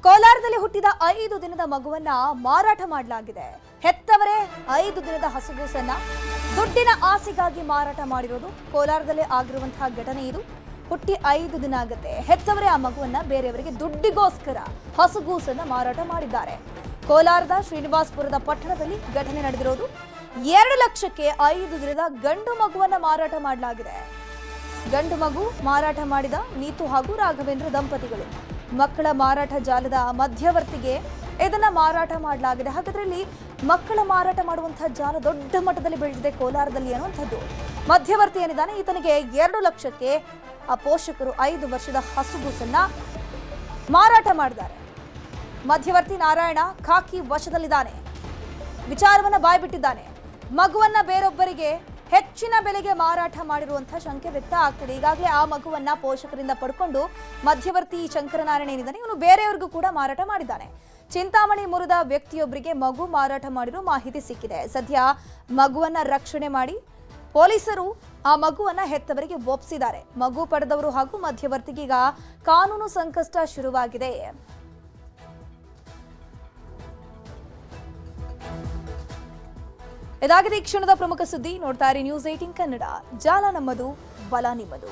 ಕೋಲಾರದಲ್ಲಿ ಹುಟ್ಟಿದ 5 ದಿನದ ಮಗುವನ್ನ ಮಾರಾಟ ಮಾಡಲಾಗಿದೆ. ಹೆತ್ತವರೇ 5 ದಿನದ ಹಸುಗೂಸನ್ನ ದುಡ್ಡಿನ ಆಸೆಗಾಗಿ ಮಾರಾಟ ಮಾಡಿರೋದು ಕೋಲಾರದಲ್ಲಿ ಆಗಿರುವಂತಹ ಘಟನೆ ಇದು. ಹುಟ್ಟಿ 5 ದಿನ ಆಗುತ್ತೆ. ಹೆತ್ತವರೇ ಆ ಮಗುವನ್ನ ಬೇರೆಯವರಿಗೆ ದುಡ್ಡಿಗೋಸ್ಕರ ಹಸುಗೂಸನ್ನ ಮಾರಾಟ ಮಾಡಿದ್ದಾರೆ. ಕೋಲಾರದ ಶ್ರೀನಿವಾಸಪುರದ ಪಟ್ಟಣದಲ್ಲಿ ಘಟನೆ ನಡೆದಿರೋದು. 2 ಲಕ್ಷಕ್ಕೆ 5 ದಿನದ ಗಂಡು ಮಗುವನ್ನ ಮಾರಾಟ ಮಾಡಲಾಗಿದೆ. ಗಂಡು ಮಗು ಮಾರಾಟ ಮಾಡಿದ ನೀತು ಹಾಗೂ ರಾಘವೇಂದ್ರ ದಂಪತಿಗಳು. ಮಕ್ಕಳ ಮಾರಾಟ ಜಾಲದ ಮಧ್ಯವರ್ತಿಗೆ ಇದನ್ನ ಮಾರಾಟ ಮಾಡಲಾಗಿದೆ. ಹಾಗಾದ್ರೆ ಇಲ್ಲಿ ಮಕ್ಕಳ ಮಾರಾಟ ಮಾಡುವಂತಹ ಜಾಲ ದೊಡ್ಡ ಮಟ್ಟದಲ್ಲಿ ಬೆಳೆದಿದೆ ಕೋಲಾರದಲ್ಲಿ ಅನ್ನುವಂಥದ್ದು. ಮಧ್ಯವರ್ತಿ ಏನಿದ್ದಾನೆ ಈತನಿಗೆ 2 ಲಕ್ಷಕ್ಕೆ ಆ ಪೋಷಕರು 5 ವರ್ಷದ ಹಸುಗೂಸನ್ನ ಮಾರಾಟ ಮಾಡಿದ್ದಾರೆ. ಮಧ್ಯವರ್ತಿ ನಾರಾಯಣ ಖಾಕಿ ವಶದಲ್ಲಿದ್ದಾನೆ. ವಿಚಾರವನ್ನ ಬಾಯ್ಬಿಟ್ಟಿದ್ದಾನೆ. ಮಗುವನ್ನ ಬೇರೊಬ್ಬರಿಗೆ ಹೆಚ್ಚಿನ ಬೆಲೆಗೆ ಮಾರಾಟ ಮಾಡಿರುವಂತಹ ಶಂಕೆ ವ್ಯಕ್ತ ಆಗ್ತಿದೆ. ಈಗಾಗಲೇ ಆ ಮಗುವನ್ನ ಪೋಷಕರಿಂದ ಪಡ್ಕೊಂಡು ಮಧ್ಯವರ್ತಿ ಶಂಕರನಾರಾಯಣ ಏನಿದ್ದಾನೆ ಇವನು ಬೇರೆಯವರಿಗೂ ಕೂಡ ಮಾರಾಟ ಮಾಡಿದ್ದಾನೆ. ಚಿಂತಾಮಣಿ ಮುರಿದ ವ್ಯಕ್ತಿಯೊಬ್ಬರಿಗೆ ಮಗು ಮಾರಾಟ ಮಾಡಿರೋ ಮಾಹಿತಿ ಸಿಕ್ಕಿದೆ. ಸದ್ಯ ಮಗುವನ್ನ ರಕ್ಷಣೆ ಮಾಡಿ ಪೊಲೀಸರು ಆ ಮಗುವನ್ನ ಹೆತ್ತವರಿಗೆ ಒಪ್ಪಿಸಿದ್ದಾರೆ. ಮಗು ಪಡೆದವರು ಹಾಗೂ ಮಧ್ಯವರ್ತಿಗೀಗ ಕಾನೂನು ಸಂಕಷ್ಟ ಶುರುವಾಗಿದೆ. ಇದಾಗಿದೆ ಈ ಕ್ಷಣದ ಪ್ರಮುಖ ಸುದ್ದಿ. ನೋಡ್ತಾ ಇರಿ ನ್ಯೂಸ್ 18 ಕನ್ನಡ. ಜಾಲ ನಮ್ಮದು, ಬಲ ನಿಮ್ಮದು.